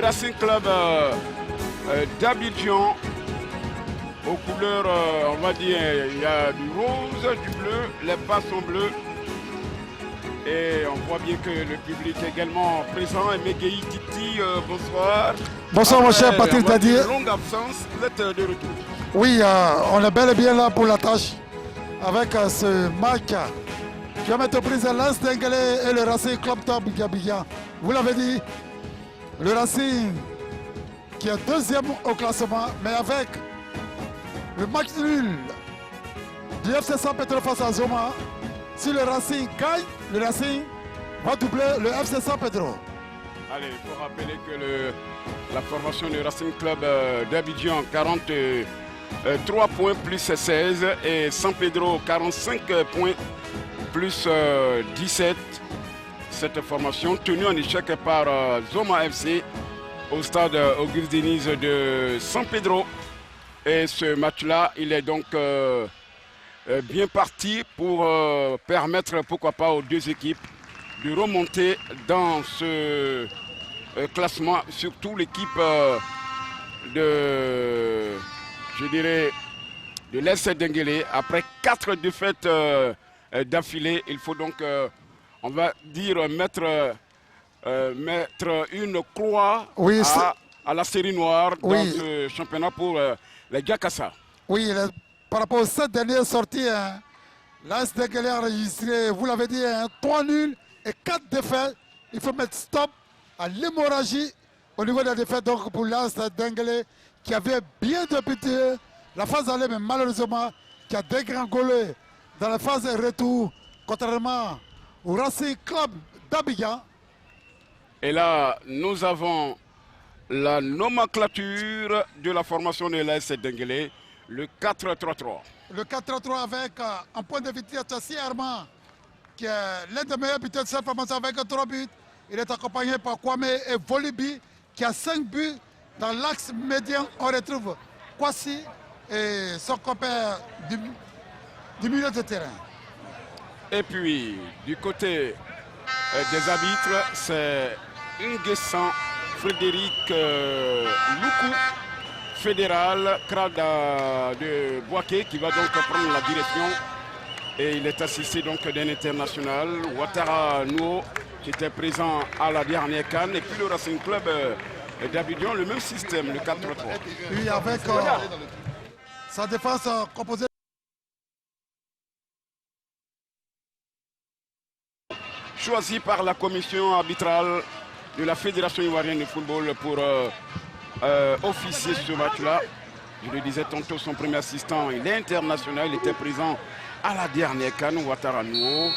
Racing Club d'Abidjan. Aux couleurs, on va dire, il y a du rose, du bleu, les pas sont bleus. Et on voit bien que le public est également présent. Megei Titi, bonsoir. Bonsoir mon cher Patrick Dadier. Longue absence, vous êtes de retour. Oui, on est bel et bien là pour la tâche avec ce match qui va mettre prise à l'As d'Engelé et le Racing Club d'Abidjan. Vous l'avez dit, le Racing qui est deuxième au classement, mais avec le match nul du FC San Pedro face à Zoma. Si le Racing gagne, le Racing va doubler le FC San Pedro. Allez, il faut rappeler que la formation du Racing Club d'Abidjan, 43 points plus 16 et San Pedro 45 points plus 17. Cette formation tenue en échec par Zoma FC au stade Auguste Diniz de San Pedro. Et ce match-là, il est donc bien parti pour permettre, pourquoi pas, aux deux équipes de remonter dans ce classement, surtout l'équipe de l'Est d'Engelé. Après 4 défaites d'affilée, il faut donc, on va dire, mettre une croix à la série noire dans ce championnat pour les Jakassa. Oui, par rapport aux 7 dernières sorties, l'Est d'Engelé a enregistré, vous l'avez dit, 3 nuls et 4 défaites. Il faut mettre stop à l'hémorragie au niveau des défaites donc pour l'Est d'Engelé qui avait bien débuté la phase aller, mais malheureusement qui a dégringolé dans la phase retour, contrairement au Racing Club d'Abidjan. Et là, nous avons la nomenclature de la formation de l'AS d'Engelé, le 4-3-3. Le 4-3-3 avec un point de vitesse Tassi Armand, qui est l'un des meilleurs buteurs de cette formation avec 3 buts. Il est accompagné par Kwame et Volibi, qui a 5 buts. Dans l'axe médian, on retrouve Kwasi et son compère du milieu de terrain. Et puis, du côté des arbitres, c'est Nguessan Frédéric Loukou, fédéral, Krada de Boaké, qui va donc prendre la direction. Et il est assisté donc d'un international, Ouattara Nouo, qui était présent à la dernière CAN. Et puis le Racing Club d'Abidjan, le même système, le 4-3-3. Oui, avec sa défense composée. Choisi par la commission arbitrale de la Fédération ivoirienne de football pour officier ce match-là. Je le disais tantôt, son premier assistant, il est international, il était présent à la dernière CAN, Ouattara Nouo.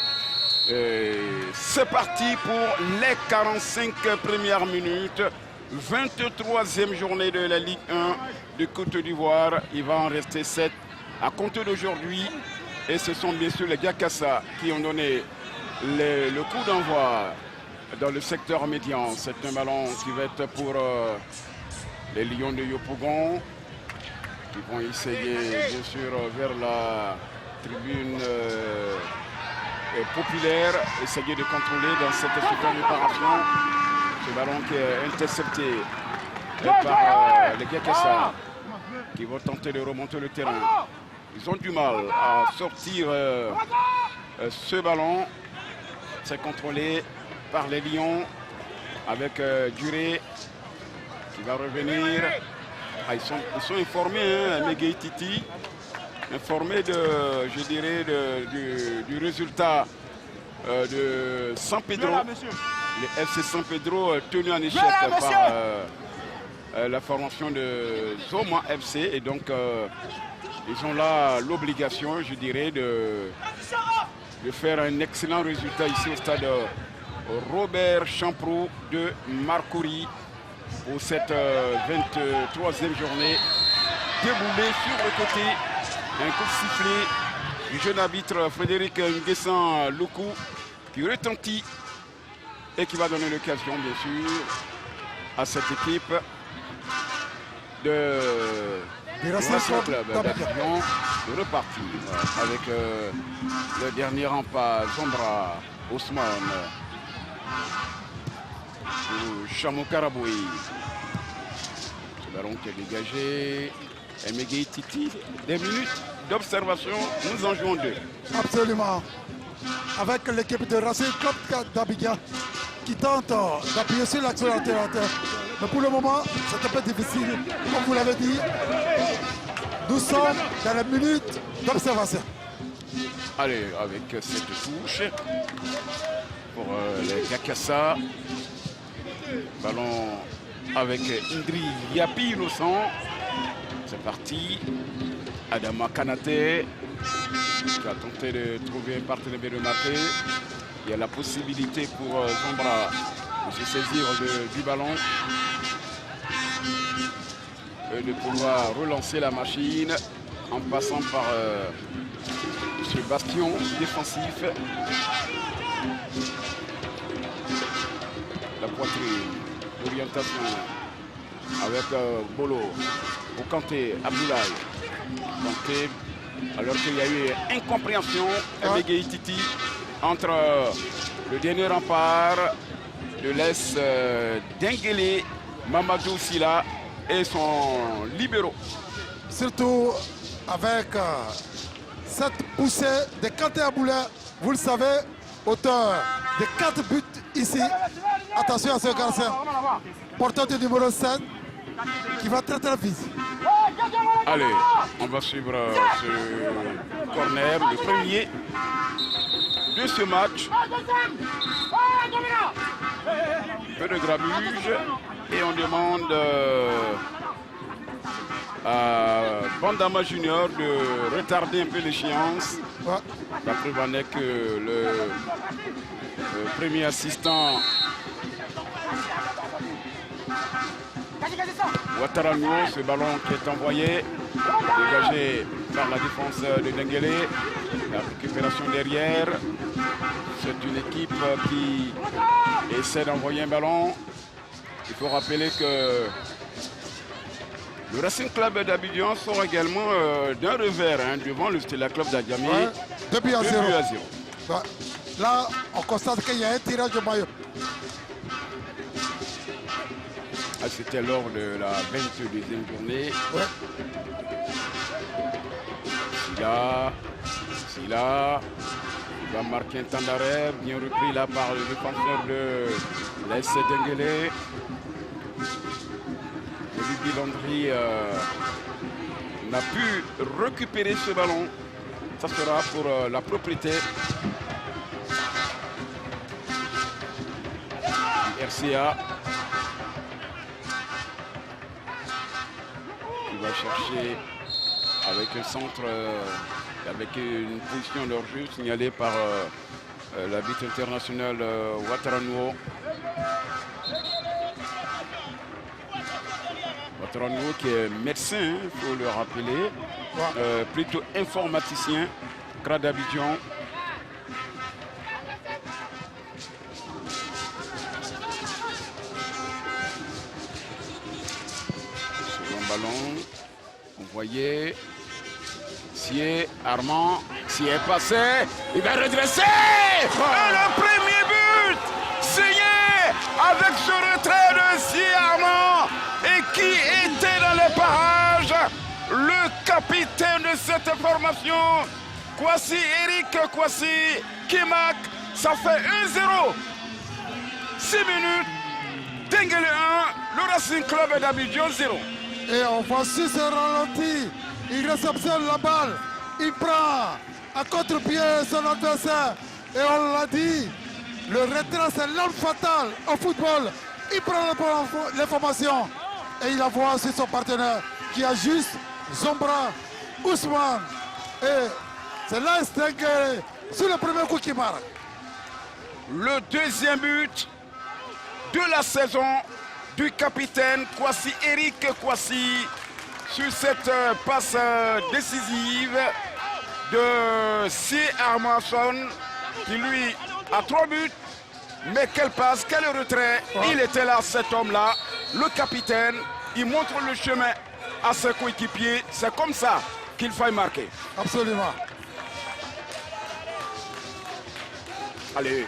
C'est parti pour les 45 premières minutes. 23e journée de la Ligue 1 de Côte d'Ivoire. Il va en rester 7 à compter d'aujourd'hui. Et ce sont bien sûr les Jakassa qui ont donné le coup d'envoi dans le secteur médian. C'est un ballon qui va être pour les Lions de Yopougon, qui vont essayer bien sûr vers la tribune populaire, essayer de contrôler dans cette super réparation. Ce ballon qui est intercepté par les Jakassa qui vont tenter de remonter le terrain. Ils ont du mal à sortir ce ballon. C'est contrôlé par les Lions avec Duré qui va revenir. Ils sont informés, Megei Titi, informés je dirais, du résultat de San Pedro. Le FC San Pedro tenu en échec par la formation de Zoma FC. Et donc, ils ont là l'obligation, je dirais, de faire un excellent résultat ici au stade Robert Champrou de Marcory pour cette 23e journée. Déboulé sur le côté, un coup de sifflet du jeune arbitre Frédéric Nguessan Loukou qui retentit et qui va donner l'occasion, bien sûr, à cette équipe de Racing Club d'Abidjan de repartir avec le dernier rempart, Zombra Ousmane ou Chamou Karaboui. Ballon qui est dégagé. Emegei Titi, des minutes d'observation, nous en jouons 2. Absolument. Avec l'équipe de Racing Club d'Abidjan qui tente d'appuyer sur l'accélérateur. Mais pour le moment, c'est un peu difficile. Comme vous l'avez dit, nous sommes dans les minutes d'observation. Allez, avec cette touche pour les Gakassa. Ballon avec Indri Yapi innocent. C'est parti. Adama Kanate qui a tenté de trouver un partenaire de marquer. Il y a la possibilité pour Zombra de se saisir du ballon et de pouvoir relancer la machine en passant par ce bastion défensif. La poitrine, l'orientation avec Bolo, pour Kanté, Abdoulaye. Kanté, alors qu'il y a eu incompréhension Emegei Titi entre le dernier rempart de l'Est Denguele, Mamadou Silla et son libéraux. Surtout avec cette poussée de Kanté Abdoulaye, vous le savez, auteur de 4 buts ici. Attention à ce garçon, porteur du numéro 7, qui va très très vite. Allez, on va suivre ce corner, le premier de ce match. Peu de grabuge et on demande à Bandama Junior de retarder un peu l'échéance. La preuve en est que le premier assistant Ouattara-Nuo, ce ballon qui est envoyé, dégagé par la défense de Denguele, la récupération derrière. C'est une équipe qui essaie d'envoyer un ballon. Il faut rappeler que le Racing Club d'Abidjan sort également d'un revers devant le Stella Club d'Adjamé. 2 buts à 0. Ouais. Là, on constate qu'il y a un tirage de maillot. C'était lors de la 22e journée. Ouais. Silla, il va marquer un temps d'arrêt, bien repris là par le défenseur de l'AS Denguele. Olivier Landry n'a pu récupérer ce ballon. Ça sera pour la propriété du RCA. Il va chercher avec un centre, avec une position de hors-jeu signalée par l'arbitre international Ouattara-Nuo. Ouattara-Nuo qui est médecin, il faut le rappeler, plutôt informaticien, CRA d'Abidjan. Ballon, envoyé, Sié, Armand, Sié est passé, il va redresser, et le premier but signé avec ce retrait de Sié Armand, et qui était dans les parages, le capitaine de cette formation, Kwasi Eric Kwasi, qui marque, ça fait 1-0, 6 minutes, Denguele 1, le Racing Club d'Abidjan 0. Et on voit sur ce ralenti, il réceptionne la balle, il prend à contre-pied son adversaire. Et on l'a dit, le retrait c'est l'arme fatale au football. Il prend l'information et il la voit sur son partenaire qui ajuste Zombra, Ousmane. Et c'est là Denguele sur le premier coup qui marque. Le deuxième but de la saison du capitaine Kwasi Eric Kwasi sur cette passe décisive de C. Armanson qui lui a 3 buts. Mais quelle passe, quel retrait. Il était là, cet homme-là, le capitaine. Il montre le chemin à ses coéquipiers. C'est comme ça qu'il faut marquer. Absolument. Allez,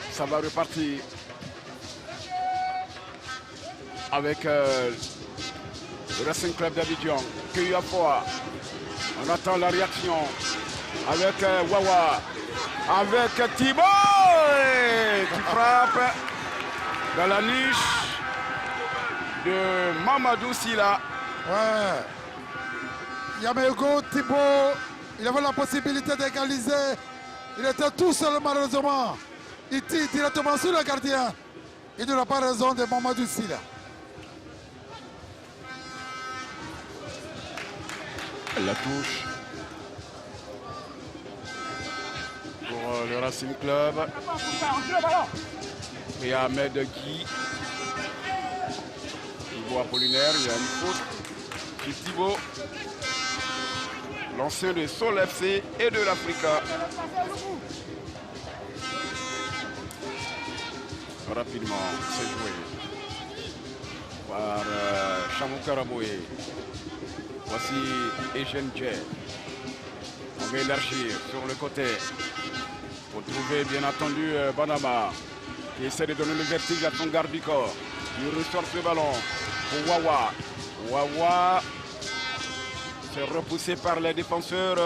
ça va repartir. Avec Le Racing Club d'Abidjan, Kuyafua. On attend la réaction avec Wawa, avec Thibaut qui frappe dans la niche de Mamadou Silla. Ouais. Yamego Thibaut, il avait la possibilité d'égaliser. Il était tout seul malheureusement. Il tire directement sur le gardien. Il n'a pas raison de Mamadou Silla. La touche pour le Racing Club. Et Ahmed Guy. Thibaut Apollinaire, il y a une faute sur Thibaut. L'ancien de Sol FC et de l'Africa. Rapidement, c'est joué par Chamou Karaboué. Voici Eugène Dje. On va élargir sur le côté pour trouver bien entendu Banama qui essaie de donner le vertige à son garde du corps. Il ressort ce ballon pour Wawa. Wawa c'est repoussé par les défenseurs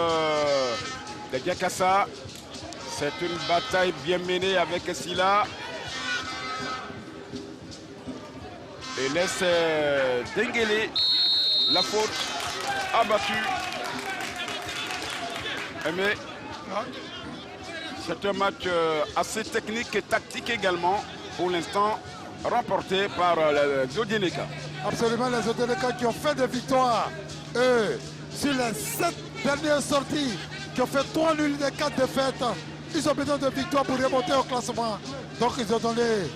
de Diakassa. C'est une bataille bien menée avec Silla. Et laisse Denguele la faute abattue. Mais c'est un match assez technique et tactique également pour l'instant, remporté par les Zodieneka. Absolument, les Zodieneka qui ont fait des victoires. Eux, sur les 7 dernières sorties, qui ont fait 3 nuls et 4 défaites, ils ont besoin de victoires pour remonter au classement. Donc ils ont donné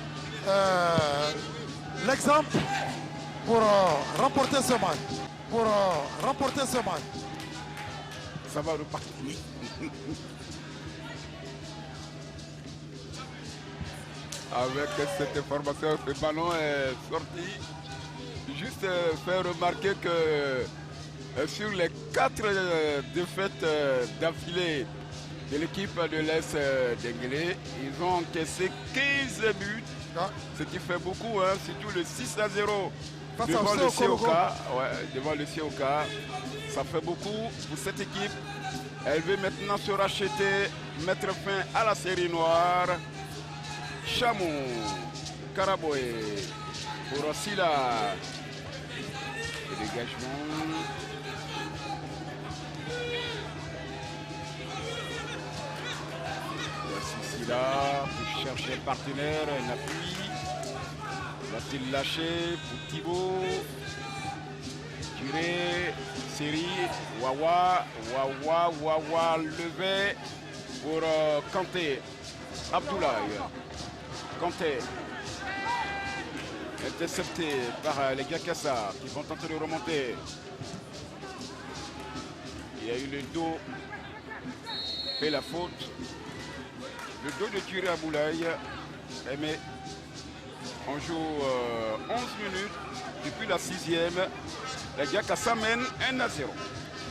l'exemple pour remporter ce match. Ça va repartir. Avec cette information, ce ballon est sorti. Juste faire remarquer que sur les 4 défaites d'affilée de l'équipe de l'Est Denguele, ils ont encaissé 15 buts, ce qui fait beaucoup, hein, surtout le 6-0 devant le COK. Ouais, devant le COK, ça fait beaucoup pour cette équipe. Elle veut maintenant se racheter, mettre fin à la série noire. Chamou Karaboué pour Silla. Le dégagement. Voici Silla pour chercher un partenaire, un appui. Va-t-il lâcher pour Thibaut? Tiré, série, Wawa levé pour Kanté. Abdoulaye. Kanté. Intercepté par les Diakassa qui vont tenter de remonter. Il y a eu le dos et la faute. Le dos de Tiré Abdoulaye. Mais on joue 11 minutes depuis la 6e. Les Diakassa mènent 1-0.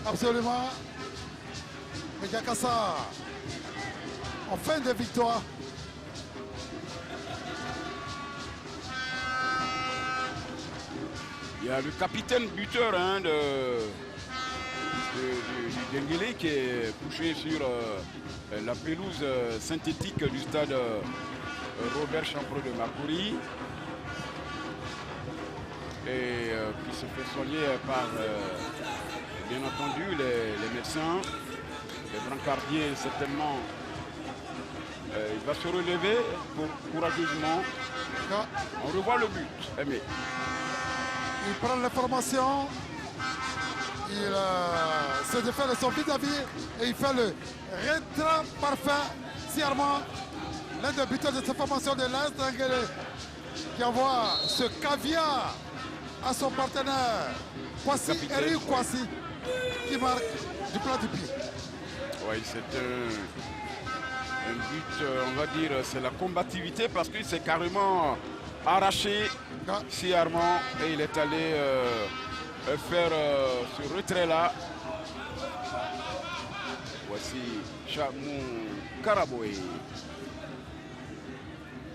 Absolument. Les Diakassa en fin de victoire. Il y a le capitaine buteur hein, du Denguele qui est couché sur la pelouse synthétique du stade Robert Champreux de Marcouri. Et qui se fait soigner par, bien entendu, les médecins, les brancardiers certainement. Il va se relever courageusement. On revoit le but. Aimé. Il prend l'information, il se défait de son vis-à-vis et il fait le retrait parfait. Si Armand, l'un des buteurs de cette formation de l'Est Denguele, qui envoie ce caviar à son partenaire, Kwasi, Eric Kwasi, qui marque du plat du pied. Oui, c'est un but, on va dire, c'est la combativité parce qu'il s'est carrément arraché si Armand et il est allé faire ce retrait-là. Voici Chamou Karaboué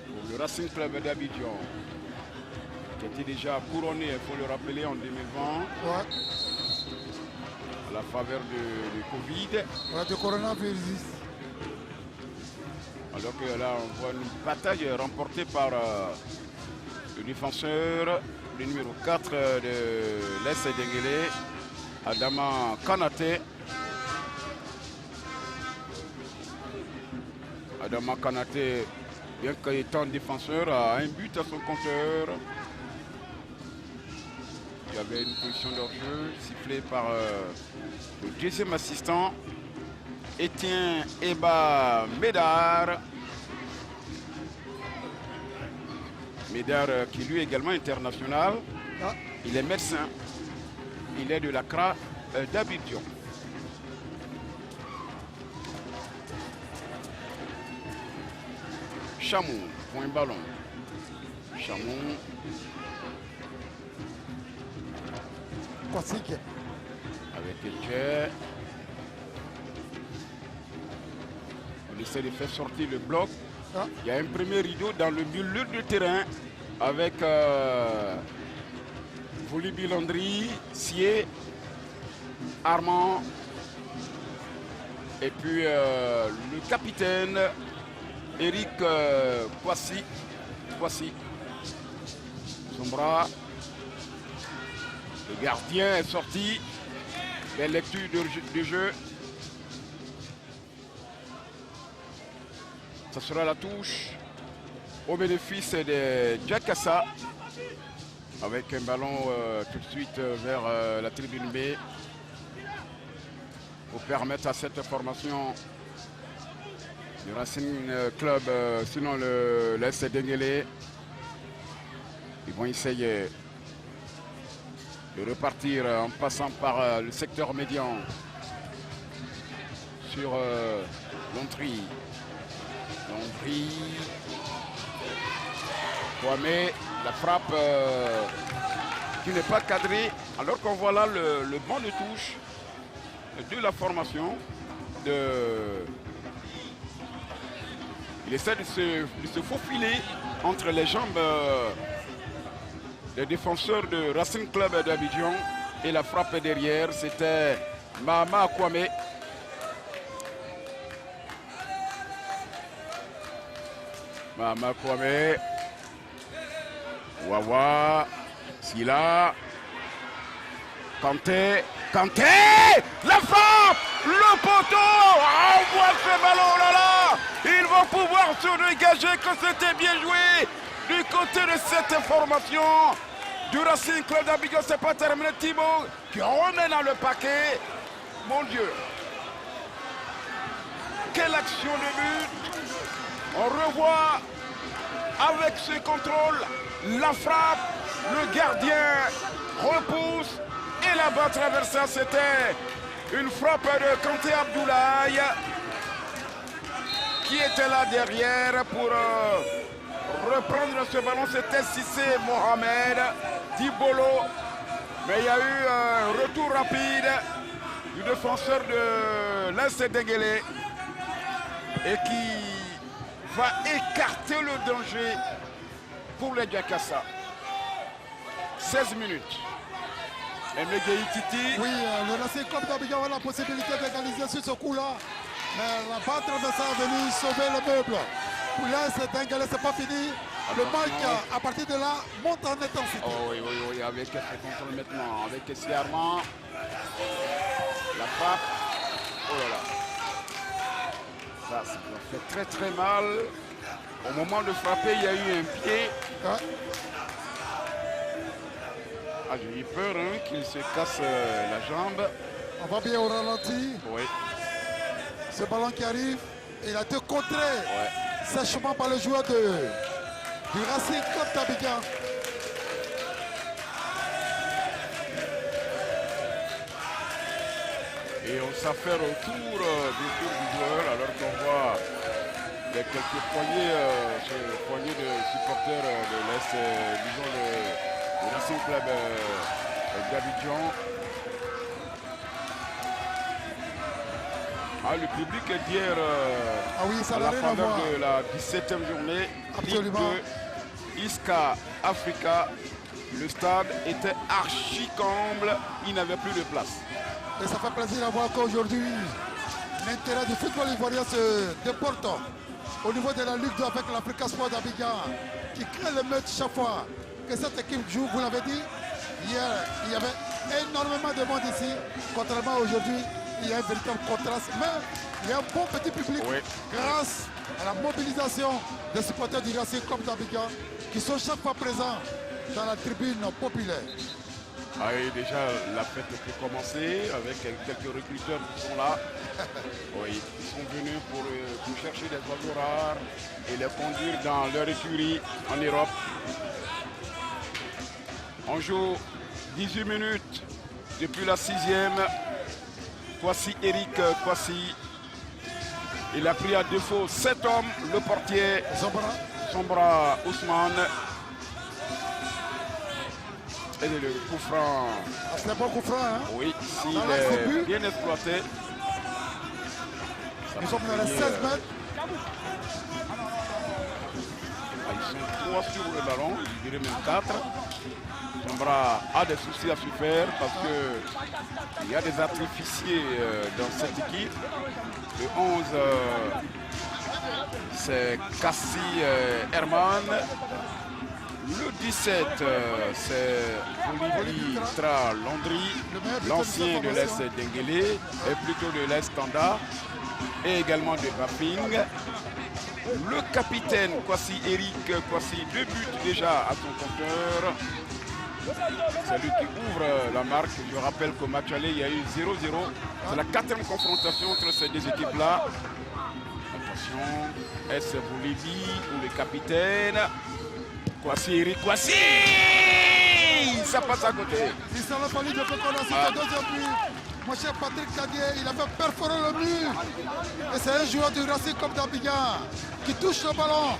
pour le Racing Club d'Abidjan. qui était déjà couronné, il faut le rappeler, en 2020. Ouais. À la faveur du Covid. Ouais, du coronavirus. Alors que là, on voit une bataille remportée par le défenseur, le numéro 4 de l'Est Denguélé, Adama Kanate. Adama Kanate, bien qu'étant défenseur, a un but à son compteur. Il y avait une position d'hors-jeu sifflée par le deuxième assistant, Etienne Eba Médard. Médard qui lui est également international. Ah. Il est médecin. Il est de la CRA d'Abidjan. Chamou, point ballon. Chamou. Classique. Avec Elcher. On essaie de faire sortir le bloc. Ah. Il y a un premier rideau dans le milieu de terrain avec Volibi Landry, Sié, Armand et puis le capitaine Eric Kwasi. Son bras. Le gardien est sorti. Belle lecture de jeu. Ça sera la touche au bénéfice de Jakassa. Avec un ballon tout de suite vers la tribune B. Pour permettre à cette formation du Racing Club, sinon l'Est Denguélé, ils vont essayer de repartir en passant par le secteur médian sur Lontry. Kwame, la frappe qui n'est pas cadrée, alors qu'on voit là le banc de touche de la formation. Il essaie de se faufiler entre les jambes des défenseurs de Racing Club d'Abidjan et la frappe derrière, c'était Mahama Kwame. Mahama Kwame. Wawa. Silla. Kanté. La frappe. Le poteau. Ah, on voit ce ballon, oh là là. Ils vont pouvoir se dégager, que c'était bien joué du côté de cette formation du Racing Club d'Abidjan. C'est pas terminé. Thibaut qui remet dans le paquet. Mon Dieu. Quelle action de but. On revoit avec ce contrôle la frappe. Le gardien repousse et la balle traversée. C'était une frappe de Kanté Abdoulaye qui était là derrière pour reprendre ce ballon. C'était Sissé Mohamed Dibolo. Mais il y a eu un retour rapide du défenseur de l'Est Denguélé et qui va écarter le danger pour les Jakassa. 16 minutes. Emegei Titi. Oui, le Racing Club d'Abidjan a la possibilité d'égaliser sur ce coup-là. Mais la balle traversée est venue sauver le meuble. Pour l'Est Denguélé, c'est pas fini. Le match, à partir de là, monte en intensité. Oh oui, avec ce contrôle maintenant. Avec Siarman. La frappe. Oh là là. Ça fait très mal. Au moment de frapper, il y a eu un pied. Ah. J'ai eu peur qu'il se casse la jambe. On va bien au ralenti. Oui. Ce ballon qui arrive, il a été contré sèchement par le joueur du Racing Club d'Abidjan. Et on s'affaire autour du joueur alors qu'on voit quelques poignées de supporters de l'Est, disons le Racing Club d'Abidjan. Le public d'hier, ça à la faveur de la 17e journée, absolument. Ligue 2, Iska Africa, Le stade était archi comble, il n'avait plus de place. Et ça fait plaisir à voir qu'aujourd'hui, l'intérêt du football ivoirien se déporte au niveau de la Ligue 2 avec l'Africa Sport d'Abidjan, qui crée le match chaque fois que cette équipe joue. Vous l'avez dit, hier, il y avait énormément de monde ici, contrairement à aujourd'hui, il y a un véritable contraste. Mais il y a un bon petit public grâce à la mobilisation des supporters du Racing Club d'Abidjan qui sont chaque fois présents dans la tribune populaire. Ah, et déjà, la fête peut commencer avec quelques recruteurs qui sont là. Oui, ils sont venus pour chercher des oiseaux rares et les conduire dans leur écurie en Europe. On joue 18 minutes depuis la 6e. Kwasi Eric Kwasi. Il a pris à défaut 7 hommes, le portier Sombra Ousmane. Et le coup franc. Ah, c'est un bon coup franc, hein? Oui, s'il est bien exploité. Nous sommes dans les 16 mètres. Ah, ils sont 3 sur le ballon, je dirais même 4. Sombra a des soucis à se faire parce qu'il y a des artificiers dans cette équipe. Le 11, c'est Kassi Herman. Le 17, c'est Olivier Tra Landry, l'ancien de l'Est d'Enguélé, et plutôt de l'Est Standard, et également de Bafing. Le capitaine Kwasi Eric Kwasi, 2 buts déjà à son compteur. C'est lui qui ouvre la marque. Je rappelle qu'au match aller, il y a eu 0-0. C'est la 4e confrontation entre ces deux équipes-là. Attention, est-ce Bolivie ou le capitaine Kwasi Eric Kwasi, ça passe à côté. Il s'en a fallu de faire qu'on a cité deuxième but. Mon cher Patrick Cadier, il a fait perforer le mur. Et c'est un joueur du Racing Club d'Abidjan qui touche le ballon.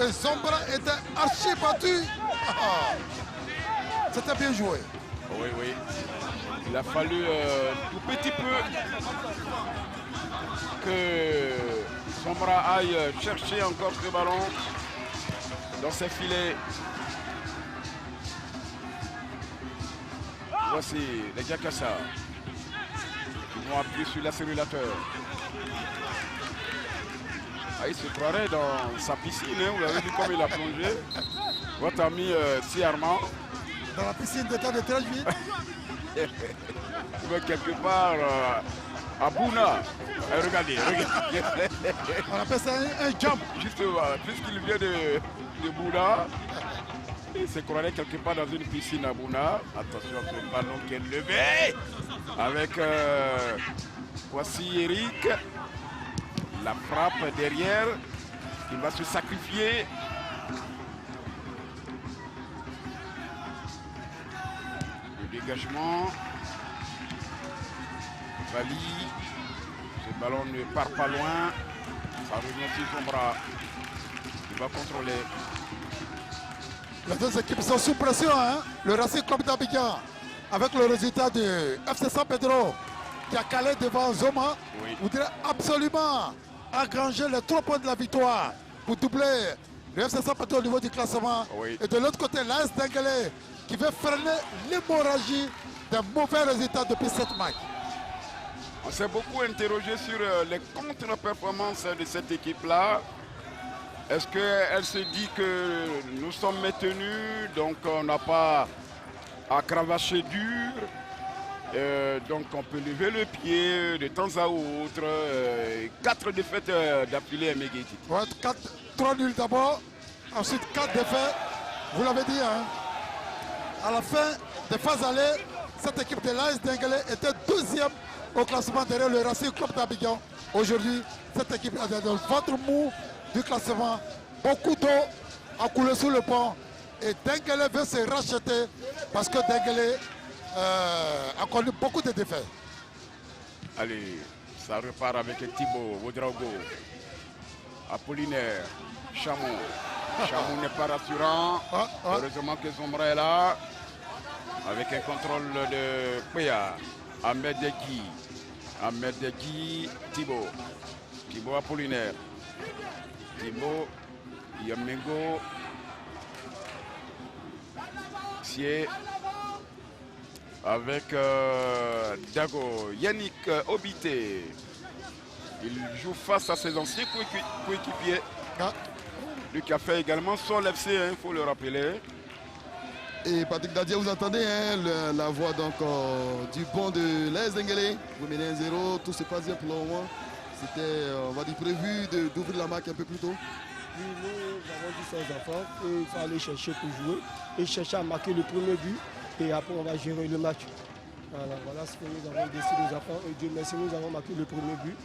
Et Sombra était archi battu. C'était bien joué. Oui, oui. Il a fallu tout petit peu que Sombra aille chercher encore ce ballon dans ses filets. Voici les Jakassa qui vont appuyer sur l'accélérateur. Ah, il se croirait dans sa piscine, hein. Vous avez vu comme il a plongé. Votre ami Siarman. Dans la piscine d'état de 13 vite. Quelque part à Bouna. Regardez, regardez. On appelle ça un jump. Justement, puisqu'il vient de Bouna, il se croirait quelque part dans une piscine à Bouna. Attention à ce ballon qui est levé avec voici Eric. La frappe derrière. Il va se sacrifier. Le dégagement. Vali. Ce ballon ne part pas loin. Ça revient sur son bras. Il va contrôler. Les deux équipes sont sous pression, hein? Le Racing Club d'Abidjan, avec le résultat de FC San Pedro, qui a calé devant Zoma, voudrait absolument engranger les 3 points de la victoire pour doubler le FC San Pedro au niveau du classement. Et de l'autre côté, l'AS d'Enguélé, qui veut freiner l'hémorragie d'un mauvais résultat depuis 7 matchs. On s'est beaucoup interrogé sur les contre-performances de cette équipe-là. Est-ce qu'elle se dit que nous sommes maintenus, donc on n'a pas à cravacher dur, donc on peut lever le pied de temps à autre. 4 défaites d'affilée à Megiti. Ouais, 3 nuls d'abord, ensuite 4 défaites. Vous l'avez dit, hein? À la fin des phases allées, cette équipe de l'AS d'Enguélé était 2e au classement derrière le Racing Club d'Abidjan. Aujourd'hui, cette équipe est dans le ventre mou du classement. Beaucoup d'eau a coulé sous le pont et Denguélé veut se racheter parce que Denguélé a connu beaucoup de défaites. Allez, ça repart avec Thibaut, Wodraogo, Apollinaire, Chamon. Chamon n'est pas rassurant. Heureusement que Sombra est là. Avec un contrôle de Péa. Ahmed Deki. Ahmed Deki, Thibaut. Thibaut Apollinaire. Thibaut, Yamengo. Boissier avec Dago, Yannick Obité. Il joue face à ses anciens coéquipiers. Ah. Lui qui a fait également son FC, il faut le rappeler. Et Patrick Dadier, vous entendez hein, la voix donc, du banc de l'AS Denguélé. Vous menez 1-0, tout se passe bien pour le moment. C'était, on va dire, prévu d'ouvrir la marque un peu plus tôt. Oui, nous avons dit aux enfants qu'il faut aller chercher pour jouer et chercher à marquer le premier but. Et après, on va gérer le match. Voilà ce que nous avons décidé aux enfants. Et Dieu merci, nous avons marqué le premier but.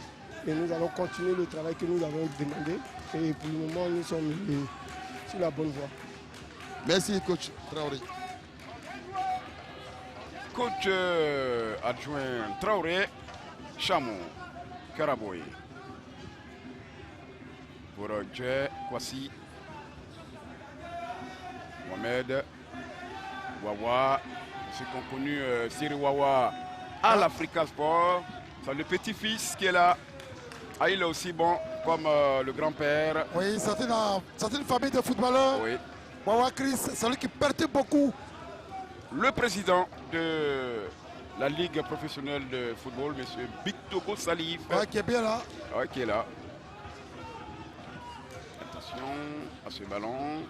Et nous allons continuer le travail que nous avons demandé. Et pour le moment, nous sommes sur la bonne voie. Merci, coach Traoré. Coach adjoint Traoré, Chamou, Karaboy. Pour Dje, Kwasi, Mohamed, Wawa, ceux qui ont connu Siri Wawa à l'Africa Sport. C'est le petit-fils qui est là. Ah, il est aussi bon comme le grand-père. Oui, c'est une famille de footballeurs. Oui. Wawa Chris, c'est lui qui perturbe beaucoup. Le président de la Ligue professionnelle de football, M. Bictogo Salif. Ouais, qui est bien là. Ouais, qui est là. Attention à ce ballon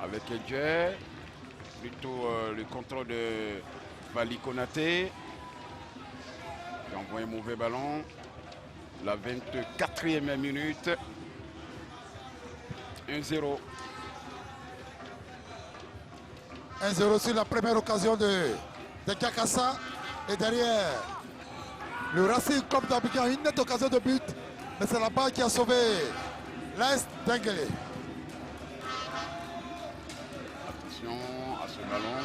avec Edje. Plutôt le contrôle de Vali Konaté. Il envoie un mauvais ballon. La 24e minute. 1-0. 1-0 sur la première occasion de Kakassa. Et derrière, le Racing Club d'Abidjan, une nette occasion de but. Mais c'est la balle qui a sauvé l'Est Denguélé. Attention à ce ballon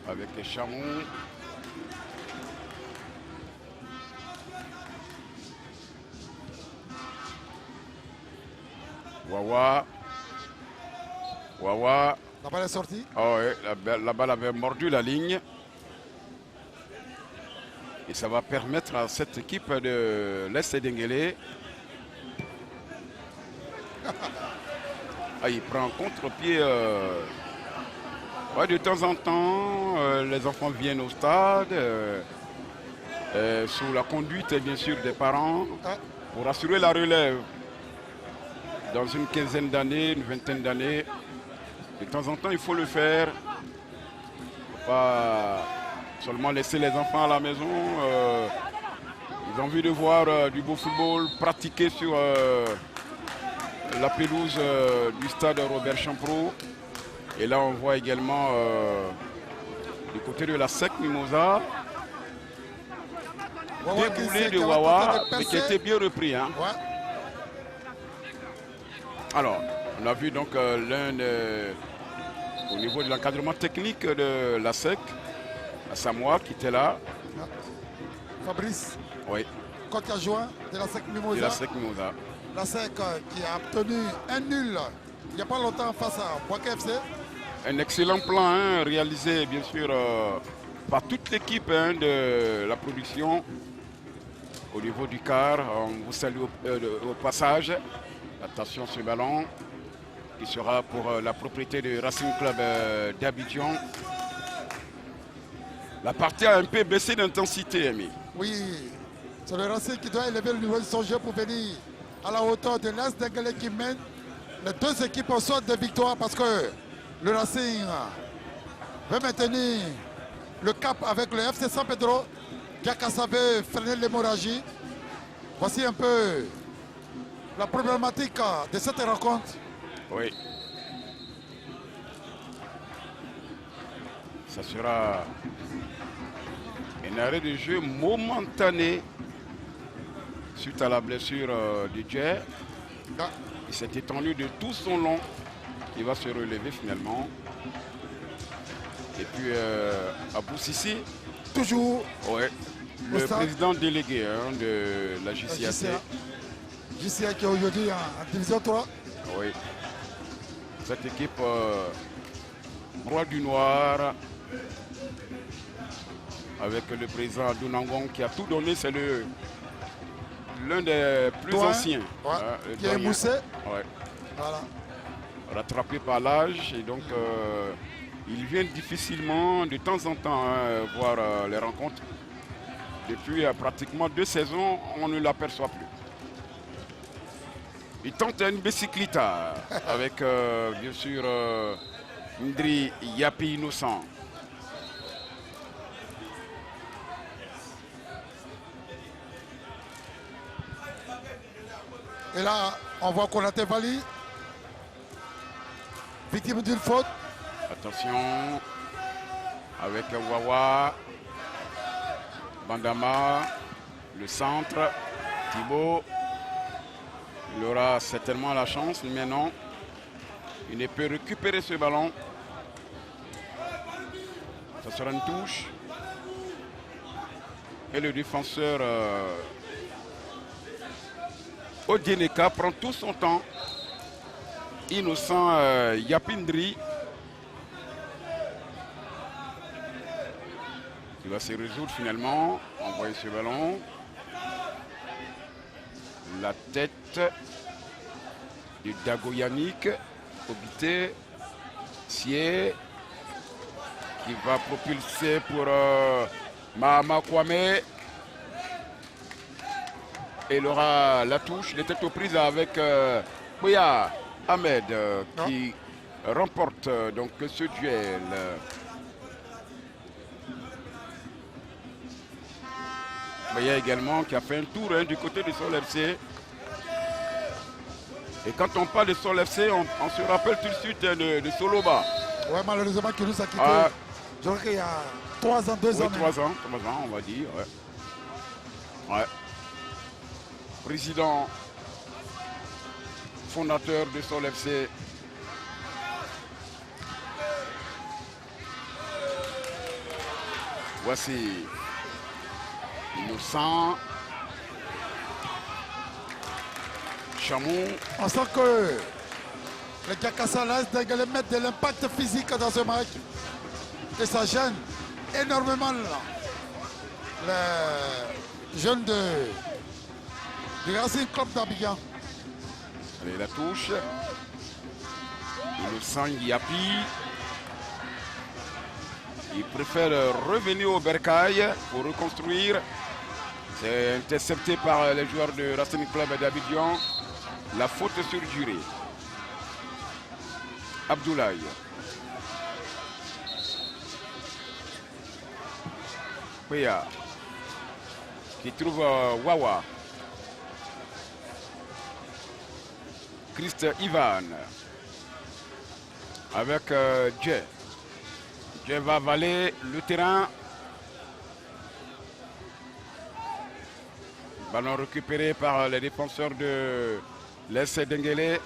avec Chamou. Wawa. La balle est sortie. Oh oui, la balle avait mordu la ligne. Et ça va permettre à cette équipe de l'Est Denguélé. Ah, il prend un contre-pied. Ouais, de temps en temps, les enfants viennent au stade sous la conduite, bien sûr, des parents pour assurer la relève. Dans une quinzaine d'années, une vingtaine d'années, de temps en temps, il faut le faire. Il ne faut pas seulement laisser les enfants à la maison. Ils ont envie de voir du beau football pratiqué sur la pelouse du stade Robert Champreau. Et là, on voit également du côté de la SEC Mimosa, déboulé de Wawa, mais qui a été bien repris. Hein. Ouais. Alors, on a vu donc au niveau de l'encadrement technique de la SEC, à Samoa qui était là. Fabrice, Oui, coach adjoint de la SEC Mimosa. de la SEC Mimosa. La SEC qui a obtenu un nul il n'y a pas longtemps face à Boaké FC. Un excellent plan hein, réalisé bien sûr par toute l'équipe hein, de la production au niveau du quart. On vous salue au passage. Attention ce ballon qui sera pour la propriété du Racing Club d'Abidjan. La partie a un peu baissé d'intensité, Ami. Oui, c'est le Racing qui doit élever le niveau de son jeu pour venir à la hauteur de l'Est Denguélé qui mène. Les deux équipes sortent de victoire parce que le Racing veut maintenir le cap avec le FC San Pedro. Kakassa veut freiner l'hémorragie. Voici un peu la problématique de cette rencontre. Oui. Ça sera un arrêt de jeu momentané suite à la blessure de Dje. Il s'est étendu de tout son long. Il va se relever finalement. Et puis Abou Sissi. Toujours. Ouais. Le président délégué hein, de la JCAC. JCA qui est aujourd'hui en division 3. Oui. Cette équipe Roi du Noir avec le président Dounangon qui a tout donné, c'est l'un des plus anciens. Ouais, qui est moussé. Ouais. Voilà. Rattrapé par l'âge et donc Ils viennent difficilement de temps en temps voir les rencontres. Depuis pratiquement 2 saisons, on ne l'aperçoit plus. Il tente une bicyclita avec bien sûr Ndri Yapi Innocent. Et là, on voit qu'on a Vali, victime d'une faute. Attention avec Wawa, Bandama, le centre, Thibaut. Il aura certainement la chance, mais non. Il ne peut récupérer ce ballon. Ça sera une touche. Et le défenseur Odieneka prend tout son temps. Innocent Yapindri. Il va se résoudre finalement. Envoyer ce ballon. La tête de Dago Yannick. Obité. Sier. Qui va propulser pour Mahama Kwame. Et il aura la touche, les têtes aux prises avec Bouya Ahmed qui remporte donc ce duel. Bouya également qui a fait un tour du côté de Sol FC. Et quand on parle de Sol FC, on se rappelle tout de suite de Soloba. Ouais, malheureusement, qui nous a quitté. Je crois qu'il y a 3 ans, 2 ans. 3 ans, on va dire. Ouais. Président fondateur de Sol FC. Voici Innocent. Chamou. On sent que les Gakasalas mettent de l'impact physique dans ce match. Et ça gêne énormément les jeunes du Racing Club d'Abidjan. Allez, la touche. Innocent Yapi. Il préfère revenir au bercail pour reconstruire. C'est intercepté par les joueurs de Racing Club d'Abidjan. La faute sur Duré. Abdoulaye. Péa. Qui trouve Wawa. Christ Ivan. Avec Dje. Dje va avaler le terrain. Ballon récupéré par les défenseurs de l'AS Denguélé.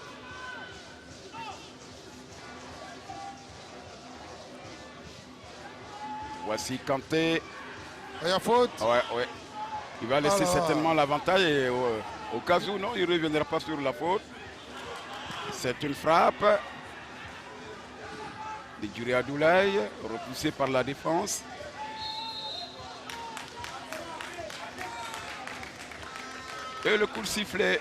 Voici Kanté. Il y a faute. Ouais. Il va laisser certainement l'avantage et au cas où non, il ne reviendra pas sur la faute. C'est une frappe de Djuri Abdoulaye, repoussé par la défense. Et le coup de sifflet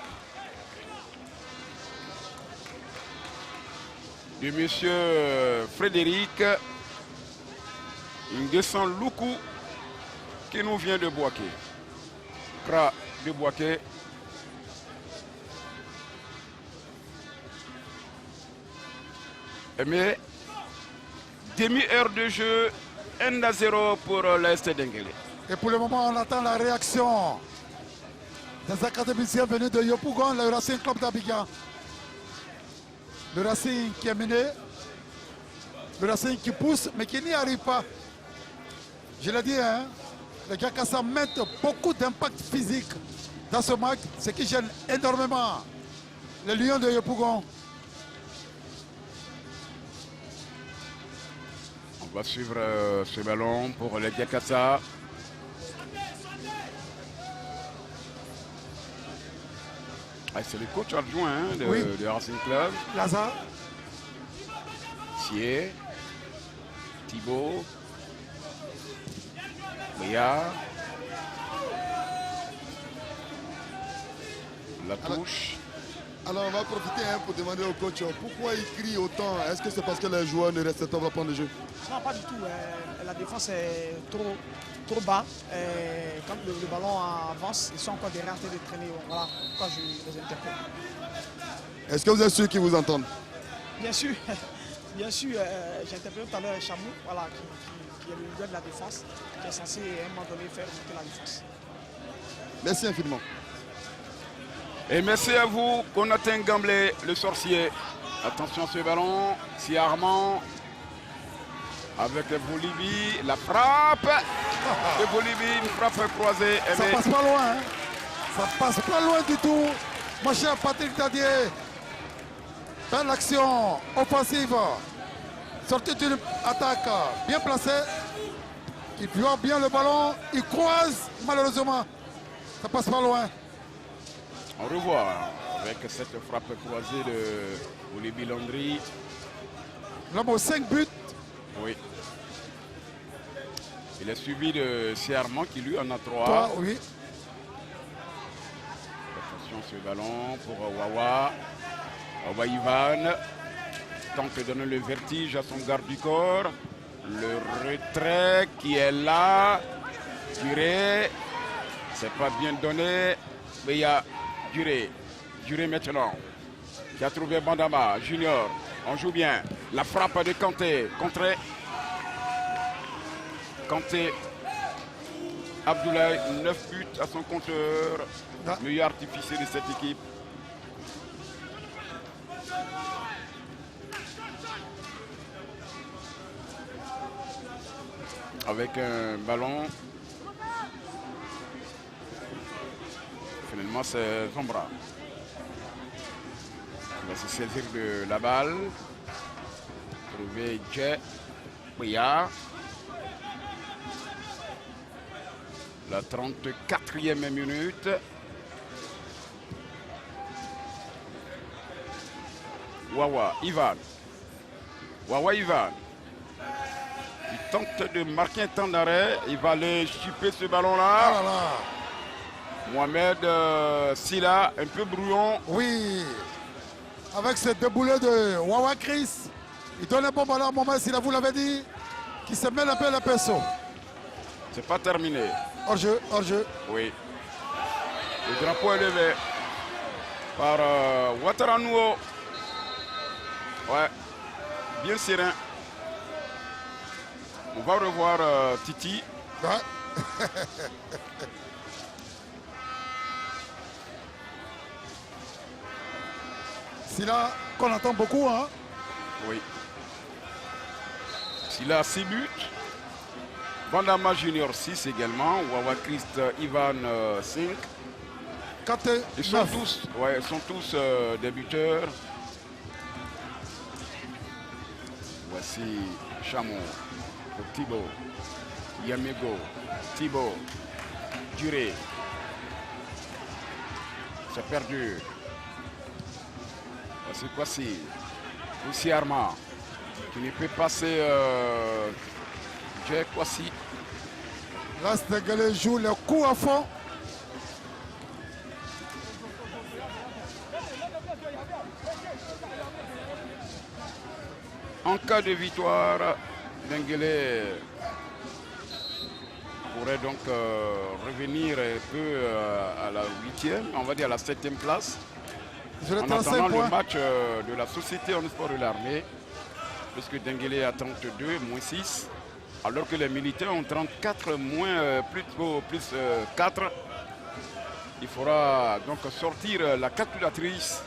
de monsieur Frédéric Nguessan Loukou qui nous vient de Boaké. Kra de Boaké. Mais demi-heure de jeu, 1-0 pour l'AS Denguélé. Et pour le moment, on attend la réaction des académiciens venus de Yopougon, le Racing Club d'Abidjan. Le Racing qui est mené, le Racing qui pousse, mais qui n'y arrive pas. Je l'ai dit, hein, les Gakassa mettent beaucoup d'impact physique dans ce match, ce qui gêne énormément les Lions de Yopougon. On va suivre ce ballon pour les Gakassa. C'est le coach adjoint de Racing Club. Lazare. Sier. Thibaut. Bria. La touche. Alors on va profiter pour demander au coach pourquoi il crie autant. Est-ce que c'est parce que les joueurs ne respectent pas le plan de jeu? Non, pas du tout. La défense est trop bas. Quand le ballon avance, ils sont encore derrière en train de traîner. Voilà pourquoi je les interpelle. Est-ce que vous êtes sûr qu'ils vous entendent? Bien sûr. Bien sûr, j'ai interpellé tout à l'heure Chamou, voilà, qui est le leader de la défense, qui est censé à un moment donné faire remonter la défense. Merci infiniment. Et merci à vous, Konatin Gamblé, le sorcier. Attention à ce ballon, si Armand avec Bolivie, la frappe de Bolivie, une frappe croisée. Ça passe pas loin, hein. Ça passe pas loin du tout. Mon cher Patrick Dadier. Belle action offensive. Sortie d'une attaque bien placée. Il voit bien le ballon. Il croise, malheureusement. Ça passe pas loin. On revoit avec cette frappe croisée de Olivier Landry. L'homme aux 5 buts. Oui. Il est suivi de Armand qui lui en a 3. 3, oui. Attention ce ballon pour Wawa. Wawa Ivan tente de donner le vertige à son garde du corps. Le retrait qui est là. Duré. C'est pas bien donné. Mais il y a Duré. Duré maintenant. Qui a trouvé Bandama. Junior. On joue bien. La frappe de Kanté. Contré. Kanté. Abdoulaye, 9 buts à son compteur. Meilleur artificier de cette équipe. Avec un ballon. Finalement, c'est Zombra. Il va se saisir de la balle. Trouver Dje. Bria. La 34e minute. Wawa Ivan. Wawa Ivan. Il tente de marquer un temps d'arrêt. Il va aller chipper ce ballon-là. Ah là là. Mohamed Silla, un peu brouillon. Oui. Avec ce déboulé de Wawa Chris. Il donne un bon ballon à Mohamed Silla, vous l'avez dit. Qui se mêle un peu la perso. C'est pas terminé. Hors-jeu, hors-jeu. Oui. Le drapeau est levé par Ouattara-Nouo. Ouais. Bien serein. On va revoir Titi. Ouais. Silla, qu'on entend beaucoup, hein. Oui. Silla a 6 buts. Bandama Junior 6 également. Wawa Christ Ivan 5. Ils sont tous des buteurs. Voici Chamon pour Thibaut. Yamego. Thibaut. Duré. C'est perdu. Voici Kwasi. Aussi Armand. Qui ne peut passer Jay Kwasi. Là, Sénégalais joue le coup à fond. En cas de victoire, Denguele pourrait donc revenir un peu à la 8e, on va dire à la 7e place. En attendant le match de la Société en sport de l'armée, puisque Denguele a 32, moins 6, alors que les militaires ont 34, plus 4. Il faudra donc sortir la calculatrice.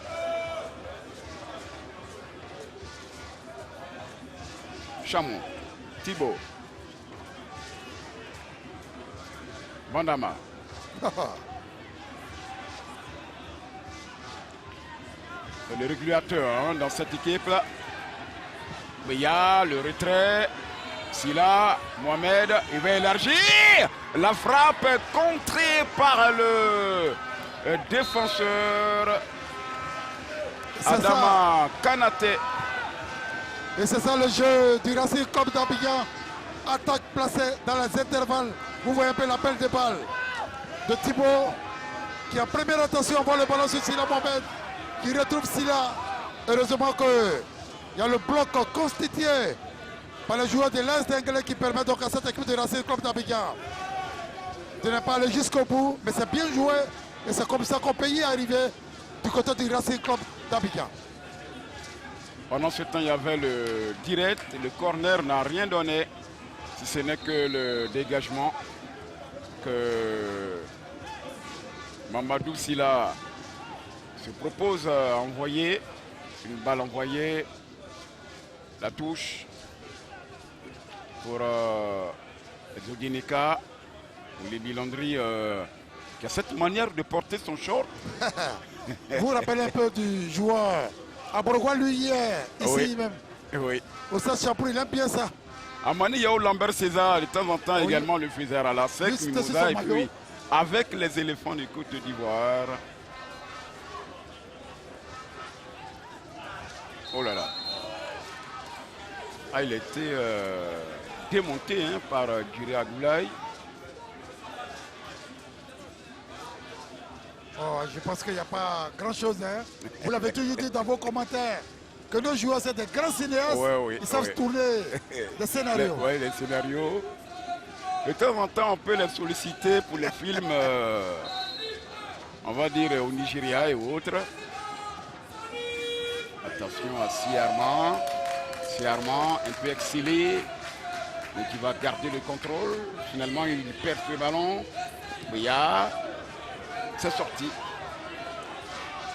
Chamon, Thibaut, Bandama. Le régulateur dans cette équipe. Mais il y a le retrait. Silla, Mohamed, il va élargir. La frappe contrée par le défenseur Adama Kanaté. Et c'est ça le jeu du Racing Club d'Abidjan. Attaque placée dans les intervalles. Vous voyez un peu l'appel de balle de Thibaut qui en première attention voit le ballon sur Silla Mohamed. qui retrouve Silla. Heureusement qu'il y a le bloc constitué par les joueurs de l'Est d'Anglais qui permet donc à cette équipe de Racing Club d'Abidjan de ne pas aller jusqu'au bout. Mais c'est bien joué et c'est comme ça qu'on peut y arriver du côté du Racing Club d'Abidjan. Pendant ce temps, il y avait le direct. Le corner n'a rien donné, si ce n'est que le dégagement que Mamadou Silla se propose à envoyer. Une balle envoyée. La touche pour Zodinika. Wolibi Landry qui a cette manière de porter son short. Vous vous rappelez un peu du joueur à Bourgoin, lui, hier, ici Oui. même. Oui. Au stade Champour, il aime bien ça. Amani Yao Lambert César, de temps en temps Oui. également le faisait à la sec, Lui, c'était sur Mimosa, son et maillot. puis avec les éléphants du Côte d'Ivoire. Oh là là. Ah, il a été démonté par Djuré Agoulaye. Oh, je pense qu'il n'y a pas grand-chose. Hein. Vous l'avez toujours dit dans vos commentaires que nos joueurs, c'est des grands cinéastes. Ouais, Ils savent ouais. tourner des scénarios. Oui, les scénarios. De temps en temps, on peut les solliciter pour les films, on va dire au Nigeria et autres. Attention à Siarman. Siarman, un peu exilé, mais qui va garder le contrôle. Finalement, il perd le ballon. Bouya, c'est sorti.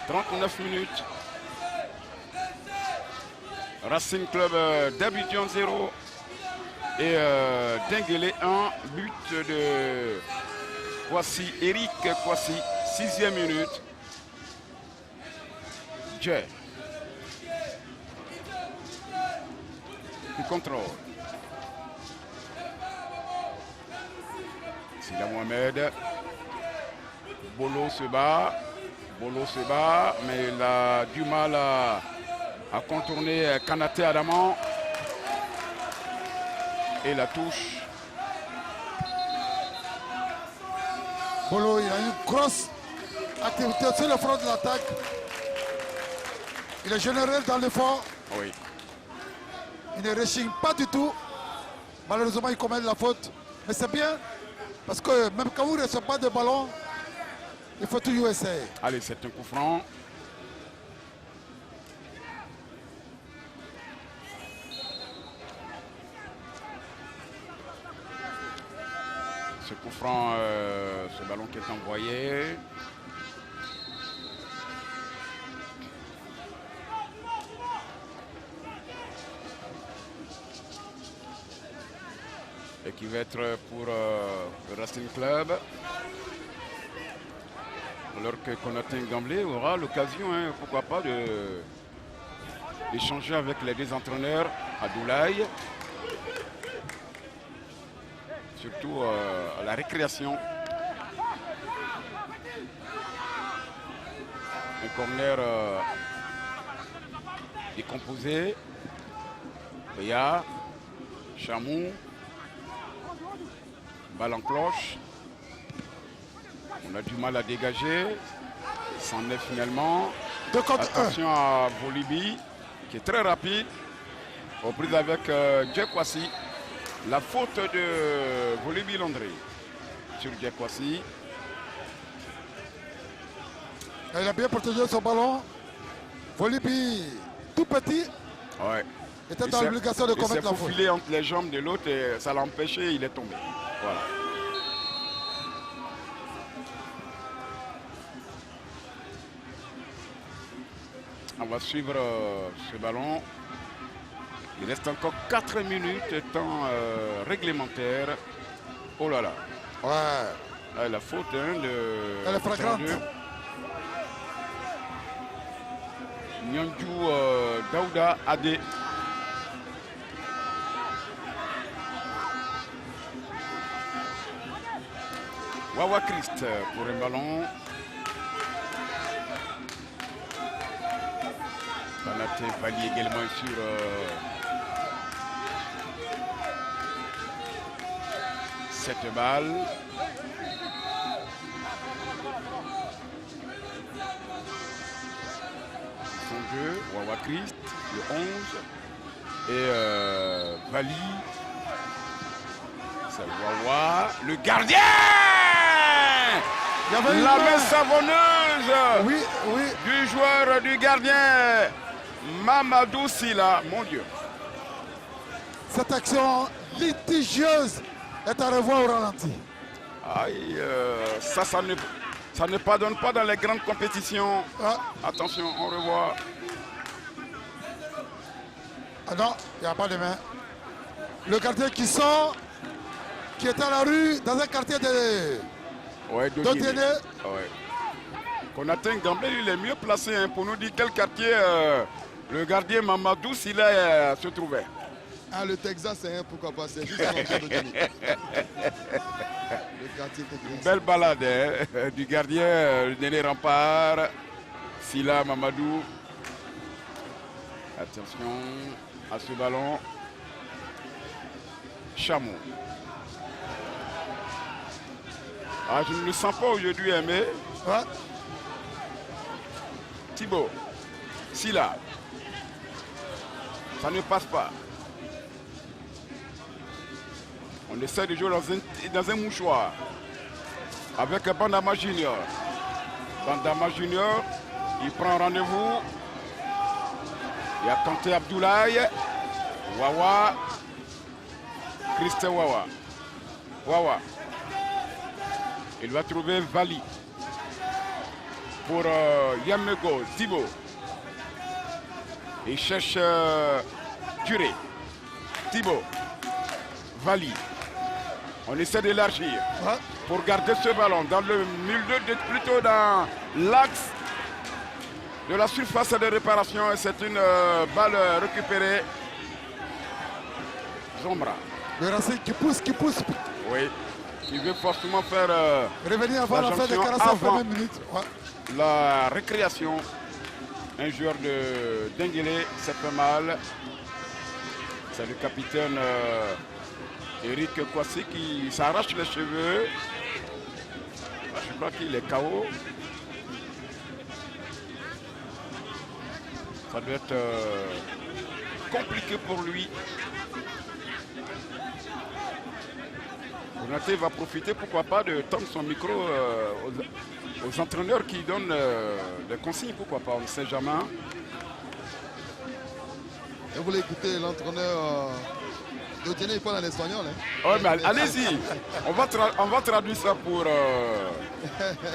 39 minutes. Racing Club d'Abidjan 0 et Denguele 1, but de Kwasi, Eric Kwasi, 6e minute. Jay. Il contrôle. Silla Mohamed. Bolo se bat. Bolo se bat, mais il a du mal à contourner Kanaté Adaman. Et la touche. Bolo, il a une grosse activité sur le front de l'attaque. Il est généreux dans l'effort. Oui. Il ne rechigne pas du tout. Malheureusement, il commet de la faute. Mais c'est bien. Parce que même quand vous ne recevez pas de ballon, il faut toujours essayer. Allez, c'est un coup franc. Ce coup franc, ce ballon qui est envoyé. Et qui va être pour le Racing Club. Alors que Konaté Gamblé aura l'occasion, pourquoi pas, d'échanger avec les deux entraîneurs à Doulaye. Surtout à la récréation. Un corner décomposé. Béa, Chamou. Balle en cloche. On a du mal à dégager. C'en est finalement. Attention à Volibi, qui est très rapide. Aux prises avec Djekwasi. La faute de Volibi Landry sur Djekwasi. Il a bien protégé son ballon. Volibi, tout petit, Ouais. était dans l'obligation de commettre la Il s'est faute. faufilé entre les jambes de l'autre et ça l'a empêché, il est tombé. Voilà. On va suivre ce ballon. Il reste encore 4 minutes, temps réglementaire. Oh là là. Ouais. Ah, la faute, de... Elle est flagrante. Nyonju Daouda Adé. Wawa Christ pour un ballon. Kanaté valide également sur cette balle. son jeu. Wawa Christ, le 11. Et Vali. C'est Wawa. Le gardien. La main savonneuse. Oui, oui. Du joueur, du gardien. Mamadou Sila. Mon Dieu. Cette action litigieuse est à revoir au ralenti. Aïe, ça ne pardonne pas dans les grandes compétitions. Ah. Attention, on revoit. Ah non, il n'y a pas de main. Le gardien qui sort, qui est à la rue, dans un quartier de Dotiene. Ouais. Konaté Ngamblé, il est mieux placé hein, pour nous dire quel quartier le gardien Mamadou Sila se trouvait. Ah, le Texas, c'est un pourquoi pas, c'est juste à l'entrée de Denis. Le quartier Texas. Belle balade hein, du gardien, le dernier rempart, Sila Mamadou. Attention à ce ballon. Chameau. Ah, je ne le sens pas aujourd'hui, hein, mais... Ouais. Thibaut. Sila. Ça ne passe pas. On essaie de jouer dans un mouchoir. Avec Bandama Junior. Bandama Junior, il prend rendez-vous. Il y a Kanté Abdoulaye. Wawa. Christian Wawa. Wawa. Il va trouver Vali. Pour Yamego. Thibaut. Il cherche Duré. Thibaut. Vali. On essaie d'élargir pour garder ce ballon dans le milieu, plutôt dans l'axe de la surface de réparation. Et c'est une balle récupérée. Zombra. Le Racing qui pousse. Oui, qui veut forcément faire revenir avant la fin des 45 premières minutes. Ouais. La récréation. Un joueur de Denguélé, ça fait mal. C'est le capitaine Eric Kwasi qui s'arrache les cheveux. Je crois qu'il est KO. Ça doit être compliqué pour lui. Konaté va profiter, pourquoi pas, de tendre son micro aux entraîneurs qui donnent des consignes, pourquoi pas, on ne sait jamais. Et vous voulez écouter l'entraîneur Dotiene, il parle en espagnol. Hein? Ouais, mais allez-y, on va traduire ça pour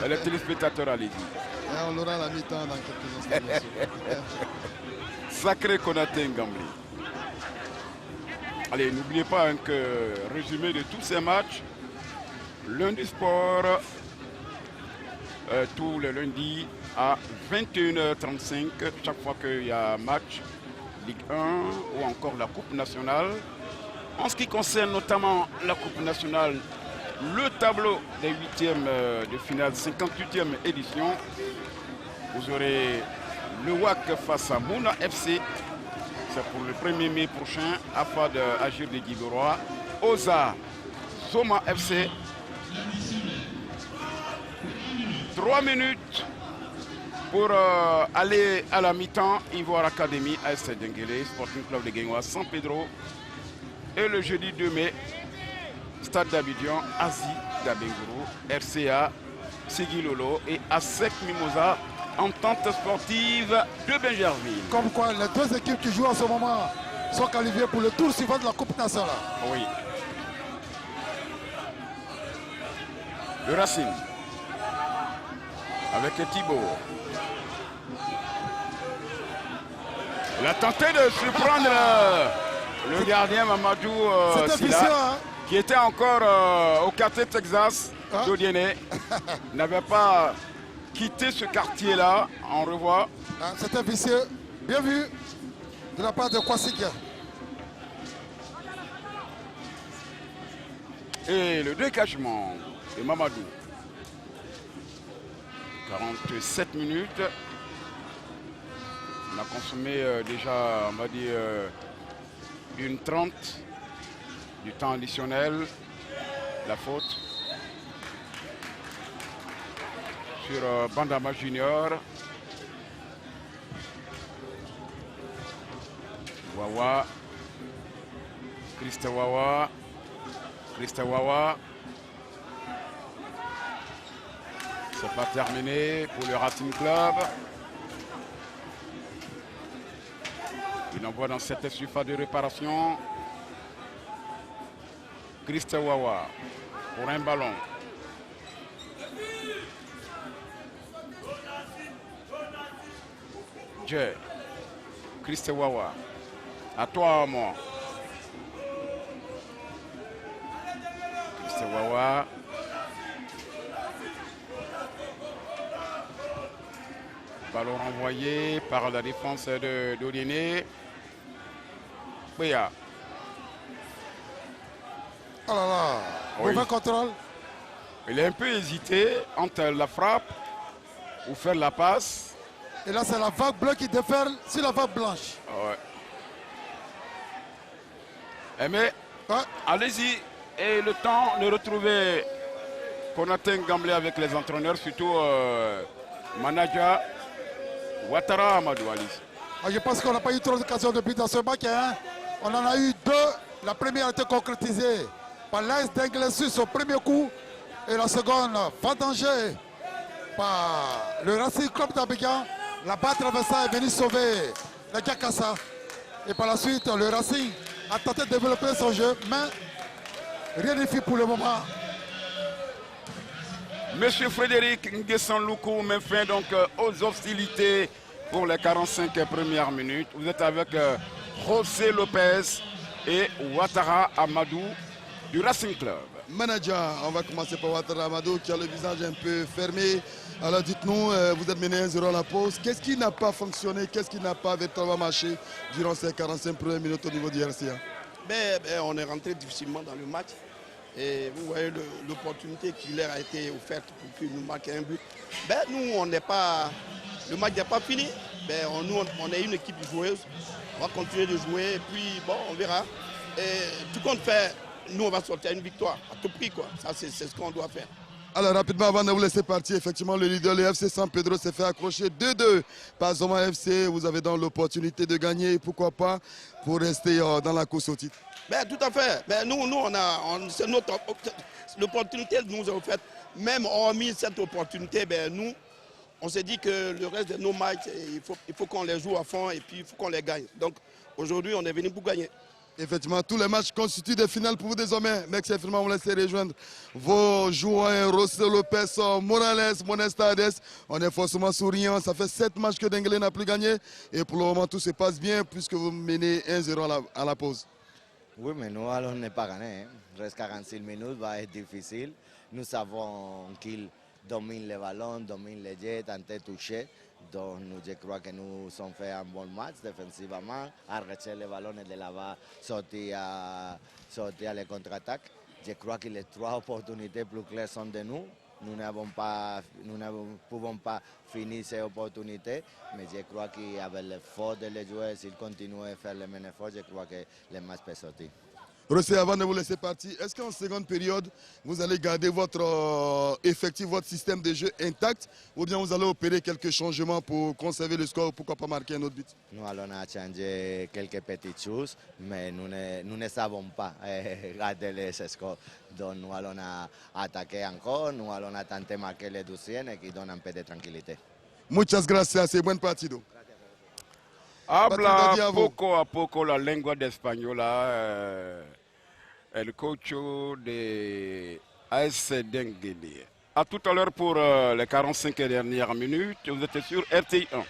les téléspectateurs, allez-y. On l'aura à la mi-temps dans quelques instants, bien sûr. Sacré Konaté Ngambli. Allez, n'oubliez pas hein, que résumé de tous ces matchs, lundi sport, tous les lundis à 21h35, chaque fois qu'il y a un match, Ligue 1 ou encore la Coupe nationale. En ce qui concerne notamment la Coupe nationale, le tableau des huitièmes de finale, 58e édition, vous aurez le WAC face à Mouna FC. C'est pour le 1er mai prochain, afin d'agir de Guiborois. Oza, Zoma FC. 3 minutes pour aller à la mi-temps. Ivoire Academy, AS Denguélé, Sporting Club de Guingois, San Pedro. Et le jeudi 2 mai, Stade d'Abidjan, Asie d'Abengourou, RCA, Sigilolo et ASEC Mimosa. Entente sportive de Benjerville. Comme quoi, les deux équipes qui jouent en ce moment sont qualifiées pour le tour suivant de la Coupe nationale. Oui. Le Racing. Avec Thibaut. Il a tenté de surprendre le gardien Mamadou Sila, qui était encore au quartier Texas, Dodiene. N'avait pas quitté ce quartier-là. On revoit. C'était vicieux. Bien vu de la part de Kwasik. Et le décachement de Mamadou. 47 minutes. On a consommé déjà, on va dire, 1:30 du temps additionnel. La faute sur Bandama Junior. Wawa. Christa Wawa. Christa Wawa. C'est pas terminé pour le Racing Club. Il envoie dans cette surface de réparation. Christa Wawa pour un ballon. Jay. Christa Wawa. À toi, à moi. Christa Wawa. Ballon renvoyé par la défense de Dodiné. Béa. Oh là là, Oui. mauvais contrôle. Il a un peu hésité entre la frappe ou faire la passe. Et là, c'est la vague bleue qui déferle sur la vague blanche. Ouais. Mais Ouais. allez-y. Et le temps de retrouver Konaté Gamblé avec les entraîneurs, surtout manager Ouattara Amadou Ali. Ah, je pense qu'on n'a pas eu trop d'occasions de but dans ce match. Hein. On en a eu deux. La première a été concrétisée par l'AS d'Anglais sur son premier coup. Et la seconde, vendangée par le Racing Club d'Abidjan. La balle traversée est venue sauver la Jakassa. Et par la suite, le Racing a tenté de développer son jeu, mais rien n'est fait pour le moment. Monsieur Frédéric Nguessan Loukou met fin donc aux hostilités pour les 45 premières minutes. Vous êtes avec José Lopez et Ouattara Amadou du Racing Club. Manager, on va commencer par Ouattara Amadou qui a le visage un peu fermé. Alors dites-nous, vous êtes mené 1-0 à la pause. Qu'est-ce qui n'a pas fonctionné? Qu'est-ce qui n'a pas véritablement marché durant ces 45 premières minutes au niveau du RCA? On est rentré difficilement dans le match. Et vous voyez l'opportunité qui leur a été offerte pour qu'ils nous marquent un but. Nous, on n'est pas. Le match n'est pas fini. Nous, on est une équipe joueuse. On va continuer de jouer. Et puis, bon, on verra. Et tout compte fait, nous, on va sortir une victoire à tout prix, quoi. Ça, c'est ce qu'on doit faire. Alors rapidement, avant de vous laisser partir, effectivement, le leader, le FC San Pedro, s'est fait accrocher 2-2 par Zoma FC. Vous avez donc l'opportunité de gagner, pourquoi pas, pour rester dans la course au titre. Tout à fait. Nous, c'est notre l'opportunité que nous avons faite. Même hormis cette opportunité, nous, on s'est dit que le reste de nos matchs, il faut qu'on les joue à fond et puis il faut qu'on les gagne. Donc aujourd'hui, on est venu pour gagner. Effectivement, tous les matchs constituent des finales pour vous désormais. Merci infiniment, vous laissez rejoindre vos joueurs, José Lopez, Morales, Monestades. On est forcément souriant. Ça fait 7 matchs que Denguélé n'a plus gagné. Et pour le moment, tout se passe bien puisque vous menez 1-0 à la pause. Oui, mais nous allons ne pas gagner. Hein. Reste 46 minutes, va être difficile. Nous savons qu'ils dominent les ballons, dominent les jets, tentent de toucher. Donc je crois que nous avons fait un bon match défensivement, arrêter les ballons et de là-bas sortir à les contre-attaques. Je crois que les 3 opportunités plus claires sont de nous. Nous ne pouvons pas finir ces opportunités, mais je crois qu'avec l'effort de les joueurs, s'ils continuent à faire le même effort, je crois que le match peut sortir. Rossé, avant de vous laisser partir, est-ce qu'en seconde période, vous allez garder votre effectif, votre système de jeu intact, ou bien vous allez opérer quelques changements pour conserver le score, pourquoi pas marquer un autre but? Nous allons changer quelques petites choses, mais nous ne savons pas garder les scores. Donc nous allons attaquer encore, nous allons tenter de marquer les 12e et qui donne un peu de tranquillité. Muchas gracias et buen partido. Habla poco a poco la lengua de español, el coach de AS Denguélé. A tout à l'heure pour les 45 dernières minutes. Vous êtes sur RTI 1.